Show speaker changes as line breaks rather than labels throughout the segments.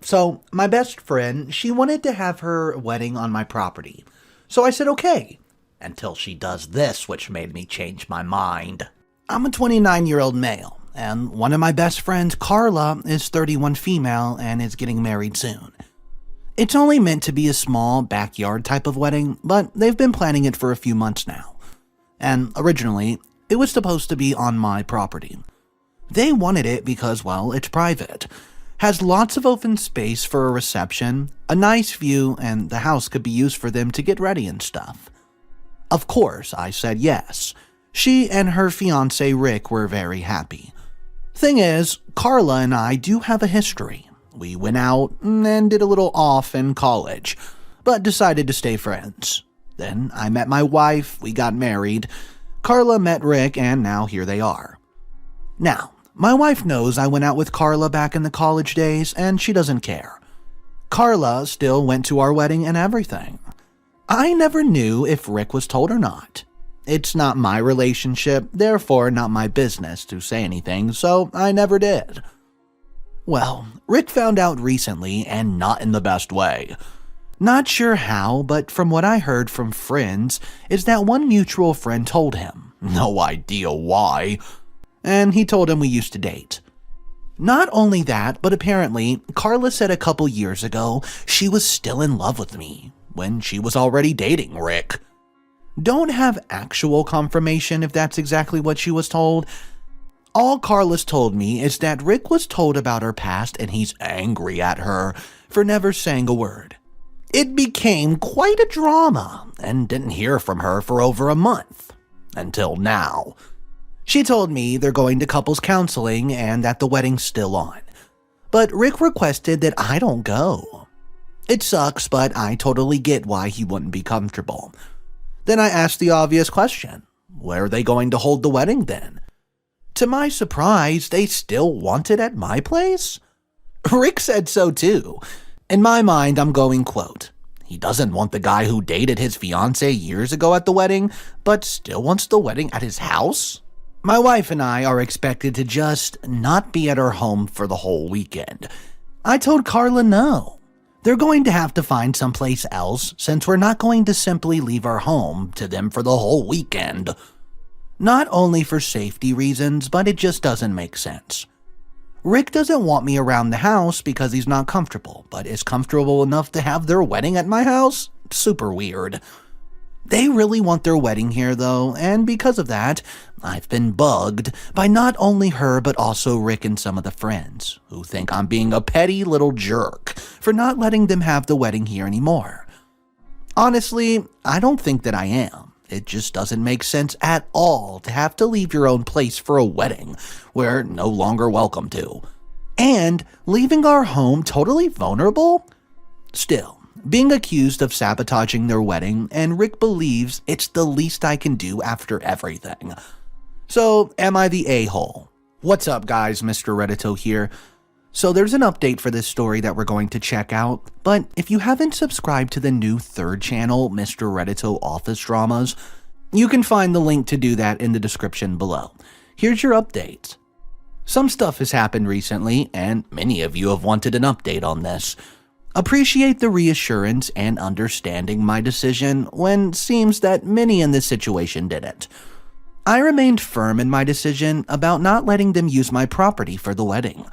So, my best friend, she wanted to have her wedding on my property. So I said okay, until she does this, which made me change my mind. I'm a 29-year-old male, and one of my best friends, Carla, is 31 female and is getting married soon. It's only meant to be a small backyard type of wedding, but they've been planning it for a few months now. And originally, it was supposed to be on my property. They wanted it because, well, it's private, has lots of open space for a reception, a nice view, and the house could be used for them to get ready and stuff. Of course, I said yes. She and her fiancé Rick were very happy. Thing is, Carla and I do have a history. We went out and did a little off in college, but decided to stay friends. Then I met my wife, we got married. Carla met Rick, and now here they are. Now, my wife knows I went out with Carla back in the college days, and she doesn't care. Carla still went to our wedding and everything. I never knew if Rick was told or not. It's not my relationship, therefore not my business to say anything, so I never did. Well, Rick found out recently, and not in the best way. Not sure how, but from what I heard from friends, is that one mutual friend told him. No idea why. And he told him we used to date. Not only that, but apparently, Carla said a couple years ago she was still in love with me, when she was already dating Rick. Don't have actual confirmation if that's exactly what she was told. All Carla's told me is that Rick was told about her past and he's angry at her for never saying a word. It became quite a drama and didn't hear from her for over a month. Until now. She told me they're going to couples counseling and that the wedding's still on. But Rick requested that I don't go. It sucks, but I totally get why he wouldn't be comfortable. Then I asked the obvious question. Where are they going to hold the wedding then? To my surprise, they still want it at my place? Rick said so too. In my mind, I'm going, quote, he doesn't want the guy who dated his fiancée years ago at the wedding, but still wants the wedding at his house? My wife and I are expected to just not be at our home for the whole weekend. I told Carla no. They're going to have to find someplace else since we're not going to simply leave our home to them for the whole weekend. Not only for safety reasons, but it just doesn't make sense. Rick doesn't want me around the house because he's not comfortable, but is comfortable enough to have their wedding at my house? Super weird. They really want their wedding here though, and because of that, I've been bugged by not only her but also Rick and some of the friends, who think I'm being a petty little jerk for not letting them have the wedding here anymore. Honestly, I don't think that I am. It just doesn't make sense at all to have to leave your own place for a wedding we're no longer welcome to. And leaving our home totally vulnerable? Still, being accused of sabotaging their wedding, and Rick believes it's the least I can do after everything. So, am I the a-hole? What's up guys, Mr. Reddito here. So there's an update for this story that we're going to check out, but if you haven't subscribed to the new third channel, Mr. Reddito Office Dramas, you can find the link to do that in the description below. Here's your update. Some stuff has happened recently, and many of you have wanted an update on this. Appreciate the reassurance and understanding my decision when seems that many in this situation didn't. I remained firm in my decision about not letting them use my property for the wedding,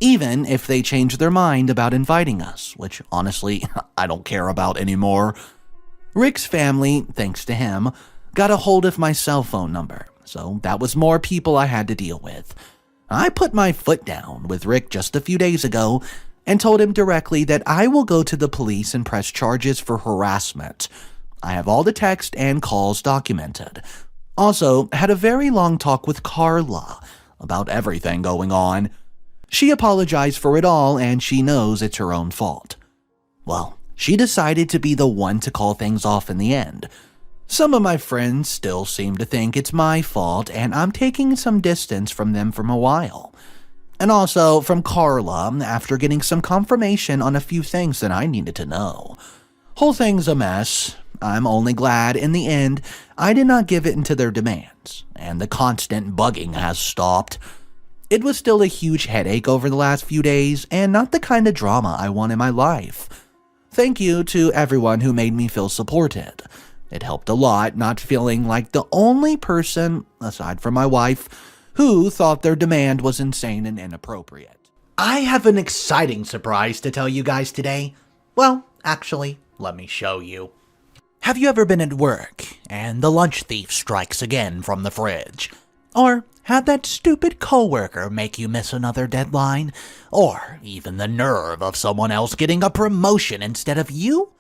even if they change their mind about inviting us, which honestly, I don't care about anymore. Rick's family, thanks to him, got a hold of my cell phone number, so that was more people I had to deal with. I put my foot down with Rick just a few days ago and told him directly that I will go to the police and press charges for harassment. I have all the text and calls documented. Also, had a very long talk with Carla about everything going on. She apologized for it all and she knows it's her own fault. Well, she decided to be the one to call things off in the end. Some of my friends still seem to think it's my fault and I'm taking some distance from them for a while. And also from Carla after getting some confirmation on a few things that I needed to know. Whole thing's a mess. I'm only glad in the end I did not give it into their demands, and the constant bugging has stopped. It was still a huge headache over the last few days, and not the kind of drama I want in my life. Thank you to everyone who made me feel supported. It helped a lot not feeling like the only person, aside from my wife, who thought their demand was insane and inappropriate. I have an exciting surprise to tell you guys today. Well, actually, let me show you. Have you ever been at work and the lunch thief strikes again from the fridge? Or had that stupid coworker make you miss another deadline? Or even the nerve of someone else getting a promotion instead of you?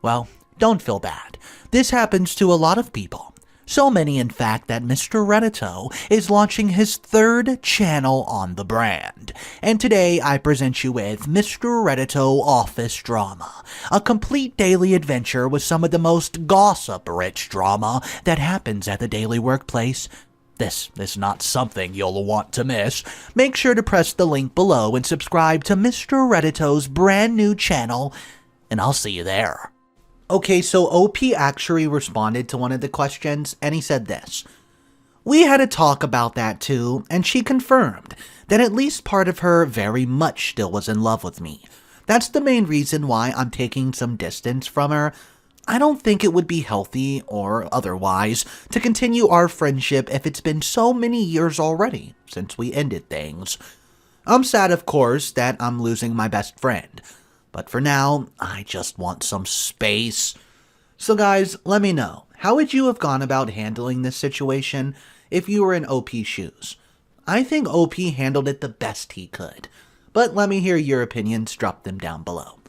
Well, don't feel bad. This happens to a lot of people. So many, in fact, that Mr. Reddito is launching his third channel on the brand. And today I present you with Mr. Reddito Office Drama, a complete daily adventure with some of the most gossip-rich drama that happens at the daily workplace. This is not something you'll want to miss. Make sure to press the link below and subscribe to Mr. Reddito's brand new channel, and I'll see you there. Okay, so OP actually responded to one of the questions, and he said this. We had a talk about that too, and she confirmed that at least part of her very much still was in love with me. That's the main reason why I'm taking some distance from her. I don't think it would be healthy, or otherwise, to continue our friendship if it's been so many years already since we ended things. I'm sad, of course, that I'm losing my best friend. But for now, I just want some space. So guys, let me know. How would you have gone about handling this situation if you were in OP's shoes? I think OP handled it the best he could. But let me hear your opinions, drop them down below.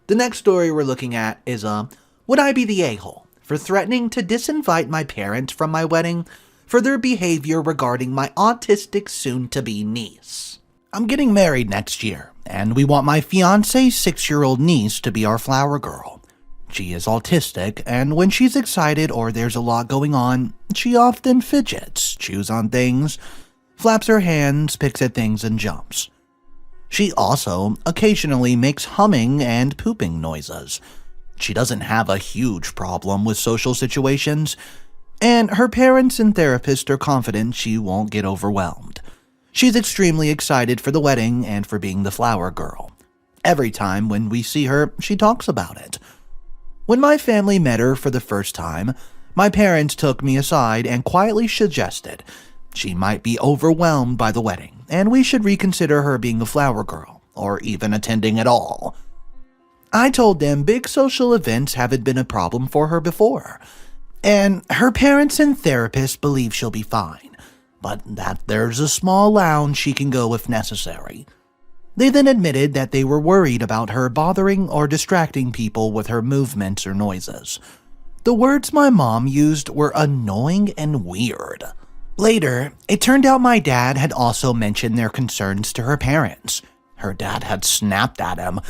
The next story we're looking at is, would I be the a-hole for threatening to disinvite my parents from my wedding for their behavior regarding my autistic soon-to-be niece? I'm getting married next year, and we want my fiancée's 6-year-old niece to be our flower girl. She is autistic, and when she's excited or there's a lot going on, she often fidgets, chews on things, flaps her hands, picks at things, and jumps. She also occasionally makes humming and pooping noises. She doesn't have a huge problem with social situations, and her parents and therapist are confident she won't get overwhelmed. She's extremely excited for the wedding and for being the flower girl. Every time when we see her, she talks about it. When my family met her for the first time, my parents took me aside and quietly suggested she might be overwhelmed by the wedding, and we should reconsider her being a flower girl, or even attending at all. I told them big social events haven't been a problem for her before, and her parents and therapist believe she'll be fine, but that there's a small lounge she can go if necessary. They then admitted that they were worried about her bothering or distracting people with her movements or noises. The words my mom used were annoying and weird. Later, it turned out my dad had also mentioned their concerns to her parents. Her dad had snapped at him,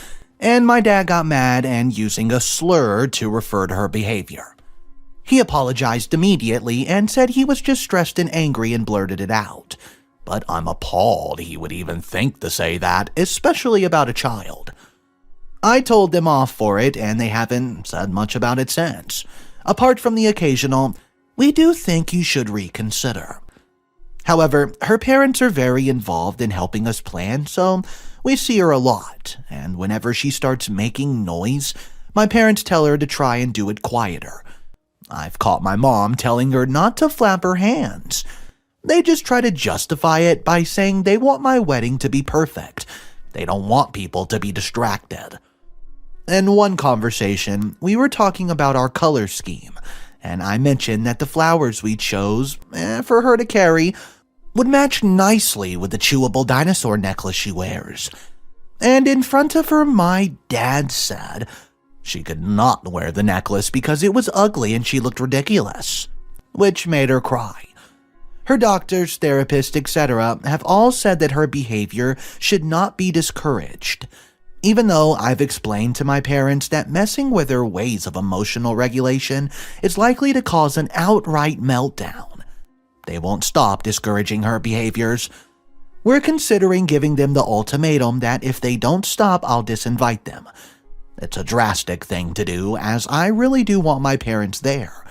and my dad got mad and using a slur to refer to her behavior. He apologized immediately and said he was just stressed and angry and blurted it out. But I'm appalled he would even think to say that, especially about a child. I told them off for it, and they haven't said much about it since. Apart from the occasional, we do think you should reconsider. However, her parents are very involved in helping us plan, so we see her a lot, and whenever she starts making noise, my parents tell her to try and do it quieter. I've caught my mom telling her not to flap her hands. They just try to justify it by saying they want my wedding to be perfect. They don't want people to be distracted. In one conversation, we were talking about our color scheme, and I mentioned that the flowers we chose for her to carry would match nicely with the chewable dinosaur necklace she wears. And in front of her, my dad said she could not wear the necklace because it was ugly and she looked ridiculous, which made her cry. Her doctors, therapists, etc. have all said that her behavior should not be discouraged, even though I've explained to my parents that messing with her ways of emotional regulation is likely to cause an outright meltdown. They won't stop discouraging her behaviors. We're considering giving them the ultimatum that if they don't stop, I'll disinvite them. It's a drastic thing to do, as I really do want my parents there.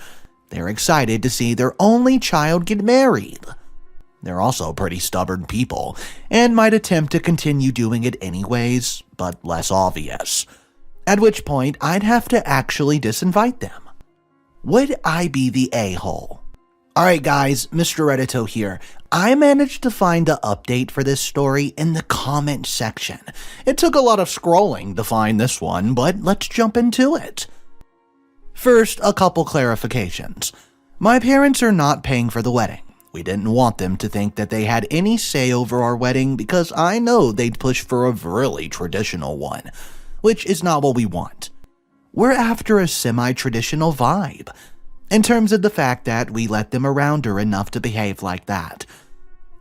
They're excited to see their only child get married. They're also pretty stubborn people, and might attempt to continue doing it anyways, but less obvious. At which point, I'd have to actually disinvite them. Would I be the a-hole? Alright guys, Mr. Reddito here. I managed to find the update for this story in the comment section. It took a lot of scrolling to find this one, but let's jump into it. First, a couple clarifications. My parents are not paying for the wedding. We didn't want them to think that they had any say over our wedding because I know they'd push for a really traditional one, which is not what we want. We're after a semi-traditional vibe, in terms of the fact that we let them around her enough to behave like that.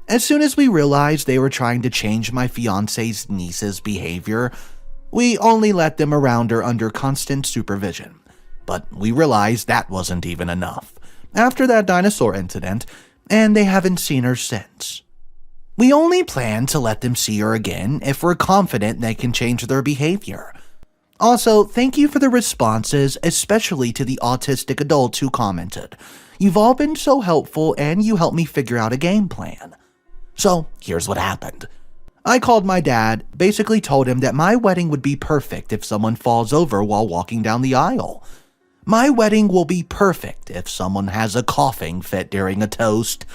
As soon as we realized they were trying to change my fiancé's niece's behavior, we only let them around her under constant supervision. But we realized that wasn't even enough after that dinosaur incident, and they haven't seen her since. We only plan to let them see her again if we're confident they can change their behavior. Also, thank you for the responses, especially to the autistic adults who commented. You've all been so helpful and you helped me figure out a game plan. So, here's what happened. I called my dad, basically told him that my wedding would be perfect if someone falls over while walking down the aisle. My wedding will be perfect if someone has a coughing fit during a toast.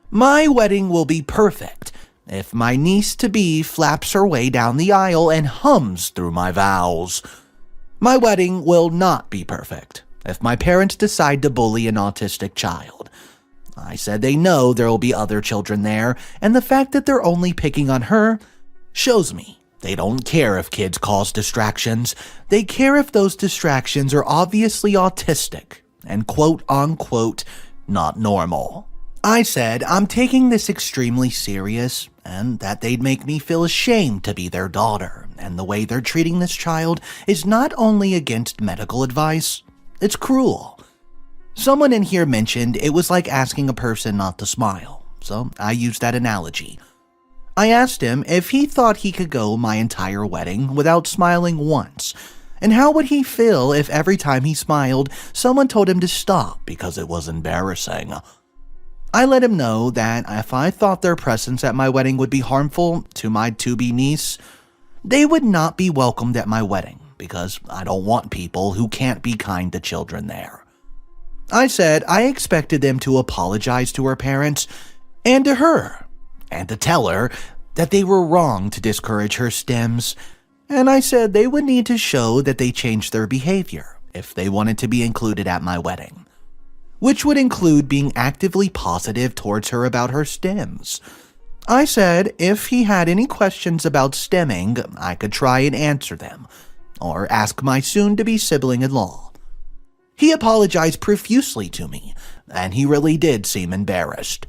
My wedding will be perfect if my niece-to-be flaps her way down the aisle and hums through my vows. My wedding will not be perfect if my parents decide to bully an autistic child. I said they know there will be other children there, and the fact that they're only picking on her shows me they don't care if kids cause distractions. They care if those distractions are obviously autistic and quote-unquote not normal. I said I'm taking this extremely serious and that they'd make me feel ashamed to be their daughter, and the way they're treating this child is not only against medical advice, it's cruel. Someone in here mentioned it was like asking a person not to smile, so I used that analogy. I asked him if he thought he could go my entire wedding without smiling once, and how would he feel if every time he smiled, someone told him to stop because it was embarrassing. I let him know that if I thought their presence at my wedding would be harmful to my to-be niece, they would not be welcomed at my wedding because I don't want people who can't be kind to children there. I said I expected them to apologize to her parents and to her, and to tell her that they were wrong to discourage her stems, and I said they would need to show that they changed their behavior if they wanted to be included at my wedding, which would include being actively positive towards her about her stems. I said if he had any questions about stemming, I could try and answer them, or ask my soon-to-be sibling-in-law. He apologized profusely to me, and he really did seem embarrassed.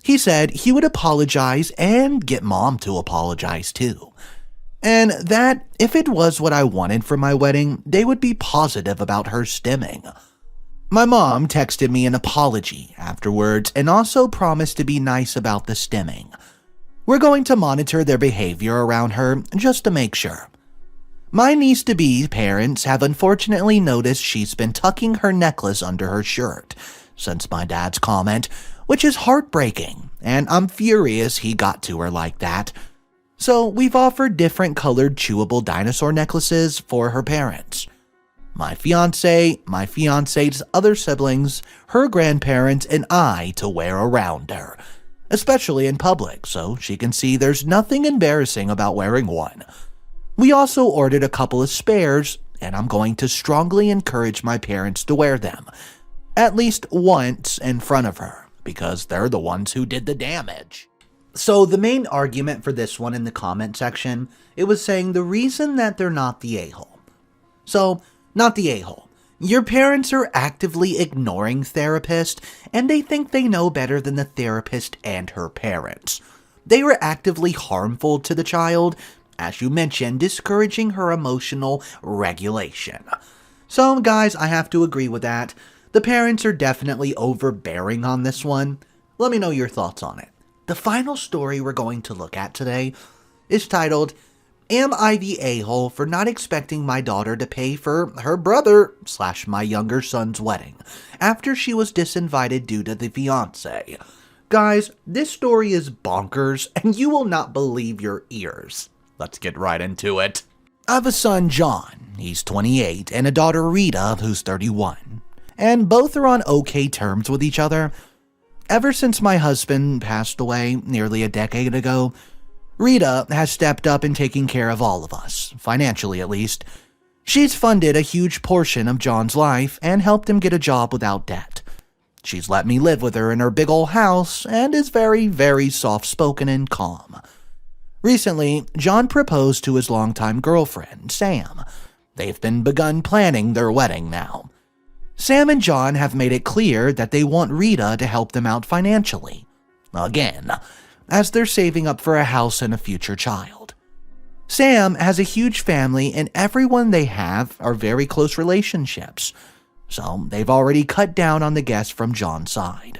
He said he would apologize and get Mom to apologize too, and that if it was what I wanted for my wedding, they would be positive about her stemming. My mom texted me an apology afterwards and also promised to be nice about the stemming. We're going to monitor their behavior around her just to make sure. My niece-to-be parents have unfortunately noticed she's been tucking her necklace under her shirt since my dad's comment, which is heartbreaking, and I'm furious he got to her like that. So we've offered different colored chewable dinosaur necklaces for her parents. My fiancé, my fiancé's other siblings, her grandparents, and I to wear around her, especially in public, so she can see there's nothing embarrassing about wearing one. We also ordered a couple of spares, and I'm going to strongly encourage my parents to wear them, at least once in front of her, because they're the ones who did the damage. So the main argument for this one in the comment section, it was saying the reason that they're not the a-hole. So, not the a-hole. Your parents are actively ignoring therapist, and they think they know better than the therapist and her parents. They were actively harmful to the child, as you mentioned, discouraging her emotional regulation. So, guys, I have to agree with that. The parents are definitely overbearing on this one. Let me know your thoughts on it. The final story we're going to look at today is titled, Am I the a-hole for not expecting my daughter to pay for her brother/my younger son's wedding after she was disinvited due to the fiancé? Guys, this story is bonkers, and you will not believe your ears. Let's get right into it. I have a son, John. He's 28, and a daughter, Rita, who's 31. And both are on okay terms with each other. Ever since my husband passed away nearly a decade ago, Rita has stepped up in taking care of all of us, financially at least. She's funded a huge portion of John's life and helped him get a job without debt. She's let me live with her in her big old house and is very, very soft-spoken and calm. Recently, John proposed to his longtime girlfriend, Sam. They've begun planning their wedding now. Sam and John have made it clear that they want Rita to help them out financially. Again, as they're saving up for a house and a future child. Sam has a huge family and everyone they have are very close relationships, so they've already cut down on the guests from John's side.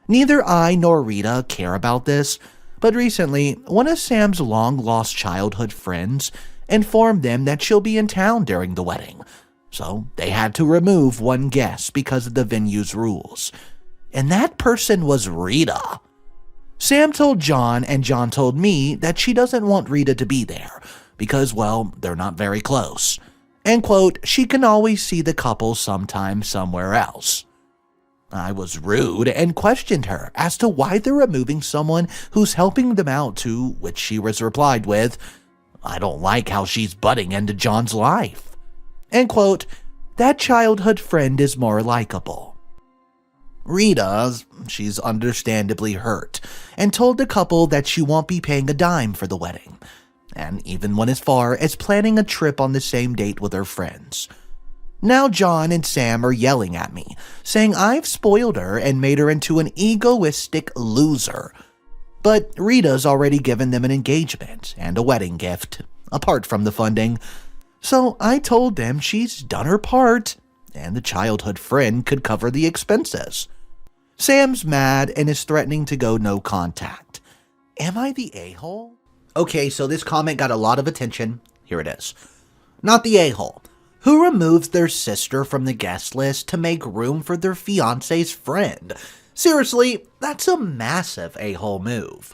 Neither I nor Rita care about this, but recently, one of Sam's long-lost childhood friends informed them that she'll be in town during the wedding, so they had to remove one guest because of the venue's rules. And that person was Rita. Sam told John and John told me that she doesn't want Rita to be there because, well, they're not very close. And quote, she can always see the couple sometime somewhere else. I was rude and questioned her as to why they're removing someone who's helping them out, to which she was replied with, I don't like how she's butting into John's life. And quote, that childhood friend is more likable. Rita, she's understandably hurt, and told the couple that she won't be paying a dime for the wedding, and even went as far as planning a trip on the same date with her friends. Now John and Sam are yelling at me, saying I've spoiled her and made her into an egoistic loser. But Rita's already given them an engagement and a wedding gift, apart from the funding, so I told them she's done her part, and the childhood friend could cover the expenses. Sam's mad and is threatening to go no contact. Am I the a-hole? Okay, so this comment got a lot of attention. Here it is. Not the a-hole. Who removes their sister from the guest list to make room for their fiancé's friend? Seriously, that's a massive a-hole move.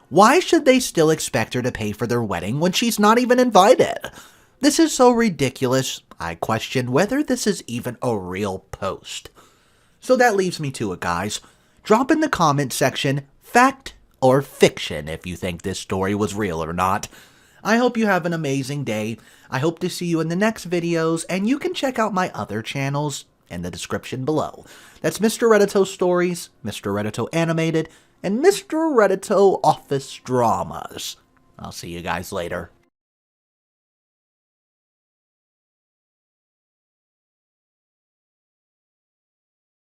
Why should they still expect her to pay for their wedding when she's not even invited? This is so ridiculous, I question whether this is even a real post. So that leaves me to it, guys. Drop in the comment section, fact or fiction, if you think this story was real or not. I hope you have an amazing day. I hope to see you in the next videos, and you can check out my other channels in the description below. That's Mr. Reddito Stories, Mr. Reddito Animated, and Mr. Reddito Office Dramas. I'll see you guys later.